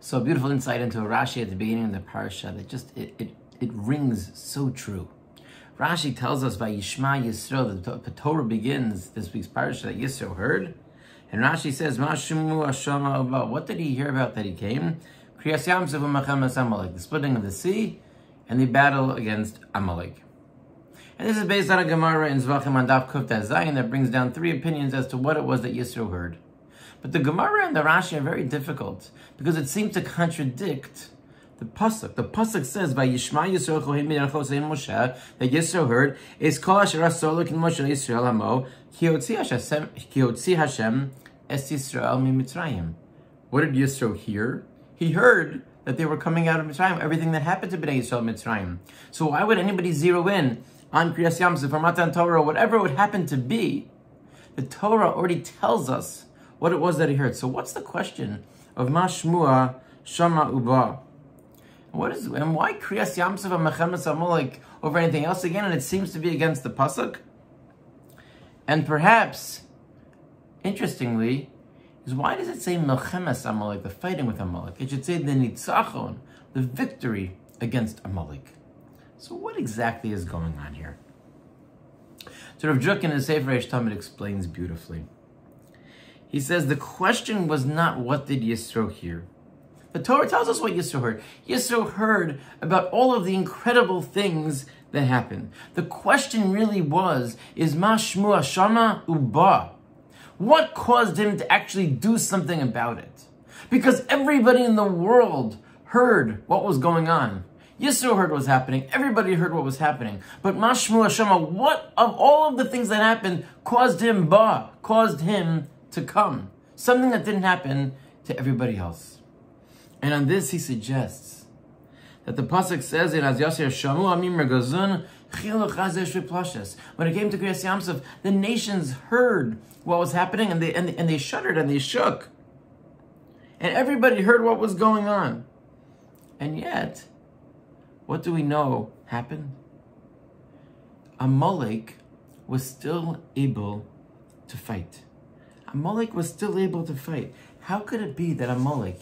So a beautiful insight into a Rashi at the beginning of the Parsha that just, it rings so true. Rashi tells us by Yishma Yisro, the Torah begins this week's Parsha that Yisro heard. And Rashi says, Ma Shumu Hashama Uba. What did he hear about that he came? Kriyas Yamsuf u'Mechemes Amalek, the splitting of the sea and the battle against Amalek. And this is based on a Gemara in Zvachim on Daf Kuf Zayin that brings down three opinions as to what it was that Yisro heard. But the Gemara and the Rashi are very difficult because it seems to contradict the pasuk. The pasuk says, "By Yishma Yisro Chohim Midachosei Moshe," that Yisro heard is Kol Asher Asor Lokin Moshe Yisrael Hamo Ki Yotzi Hashem Es Yisrael MiMitzrayim. What did Yisro hear? He heard that they were coming out of Mitzrayim, everything that happened to Bnei Yisrael Mitzrayim. So why would anybody zero in on Kriyas Yamsuf or Matan Torah, whatever it would happen to be? The Torah already tells us what it was that he heard. So what's the question of Mashmua Shama Uba? And why Kriyas Yamsuf and Mechemes Amalek over anything else again? And it seems to be against the pasuk. And perhaps, interestingly, is why does it say Mechemes Amalek, the fighting with Amalek? It should say the Nitzachon, the victory against Amalek. So what exactly is going on here? So Rav Juk in his Sefer Eish Tamid explains beautifully. He says the question was not what did Yisro hear. The Torah tells us what Yisro heard. Yisro heard about all of the incredible things that happened. The question really is Ma Shmua Shama Uba. What caused him to actually do something about it? Because everybody in the world heard what was going on. Yisro heard what was happening. Everybody heard what was happening. But Ma Shmua Shama, what of all of the things that happened caused him to come? Something that didn't happen to everybody else. And on this he suggests that the pasuk says in Az Yasir Shamu Amim Regazun Chilu Chazesh V'Plashes. When it came to Kriyas Yamsuf, the nations heard what was happening and they shuddered and they shook. And everybody heard what was going on. And yet, what do we know happened? Amalek was still able to fight. Amalek was still able to fight. How could it be that Amalek,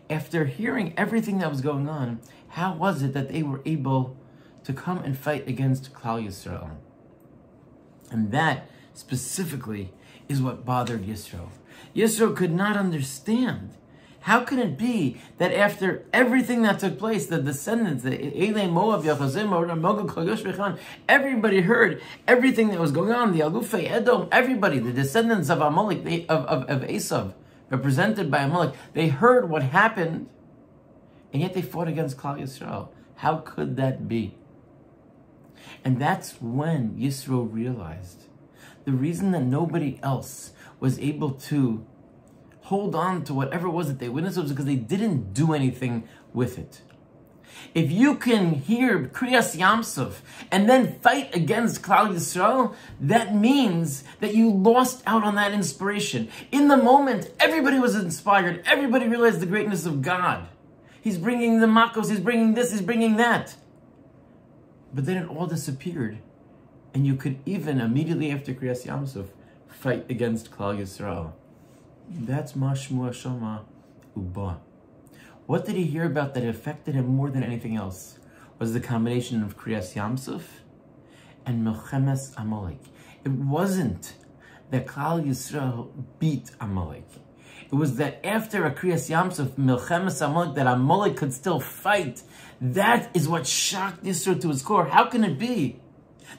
after hearing everything that was going on, how was it that they were able to come and fight against Klal Yisrael? And that specifically is what bothered Yisro. Yisro could not understand. How can it be that after everything that took place, the descendants, everybody heard everything that was going on, the Alufei Edom, everybody, the descendants of Amalek, of Esav, represented by Amalek, they heard what happened, and yet they fought against Klal Yisrael. How could that be? And that's when Yisro realized the reason that nobody else was able to hold on to whatever it was that they witnessed was because they didn't do anything with it. If you can hear Kriyas Yamsuf and then fight against Klal Yisrael, that means that you lost out on that inspiration. In the moment, everybody was inspired. Everybody realized the greatness of God. He's bringing the Makos, he's bringing this, he's bringing that. But then it all disappeared. And you could even, immediately after Kriyas Yamsuf, fight against Klal Yisrael. That's Ma Shmua Shama Uba. What did he hear about that affected him more than anything else? Was the combination of Kriyas Yamsuf and Mechemes Amalek. It wasn't that Klal Yisrael beat Amalek. It was that after a Kriyas Yamsuf, Mechemes Amalek, that Amalek could still fight. That is what shocked Yisro to his core. How can it be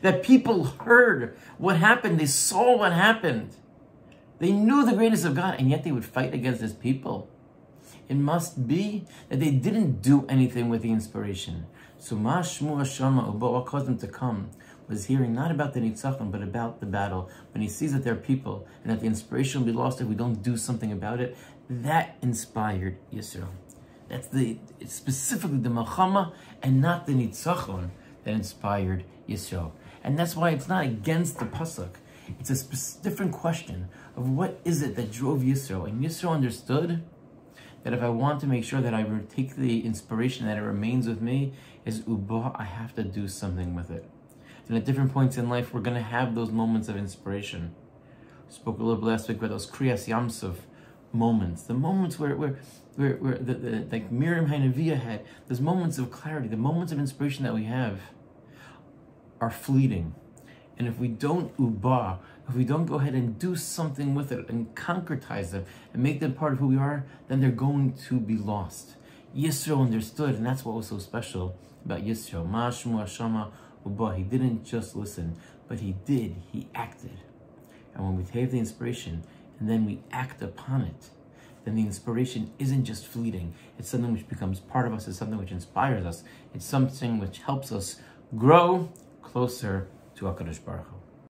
that people heard what happened, they saw what happened, they knew the greatness of God, and yet they would fight against his people? It must be that they didn't do anything with the inspiration. So Ma Shmua Shama Uba, what caused them to come was hearing not about the Nitzachon, but about the battle. When he sees that there are people, and that the inspiration will be lost if we don't do something about it, that inspired Yisro. It's specifically the Melchama and not the Nitzachon that inspired Yisro. And that's why it's not against the pasuk. It's a different question of what is it that drove Yisro. And Yisro understood that if I want to make sure that I take the inspiration, that it remains with me, is Uba, I have to do something with it. And at different points in life, we're going to have those moments of inspiration. We spoke a little bit last week about those Kriyas Yamsuf, moments, the moments where like Miriam Hanaviyah had, those moments of clarity, the moments of inspiration that we have are fleeting. And if we don't if we don't go ahead and do something with it and concretize them and make them part of who we are, then they're going to be lost. Yisro understood, and that's what was so special about Yisro. Ma'ashmu Hashama Uba. He didn't just listen, but he acted. And when we take the inspiration and then we act upon it, then the inspiration isn't just fleeting. It's something which becomes part of us. It's something which inspires us. It's something which helps us grow closer to HaKadosh Baruch Hu.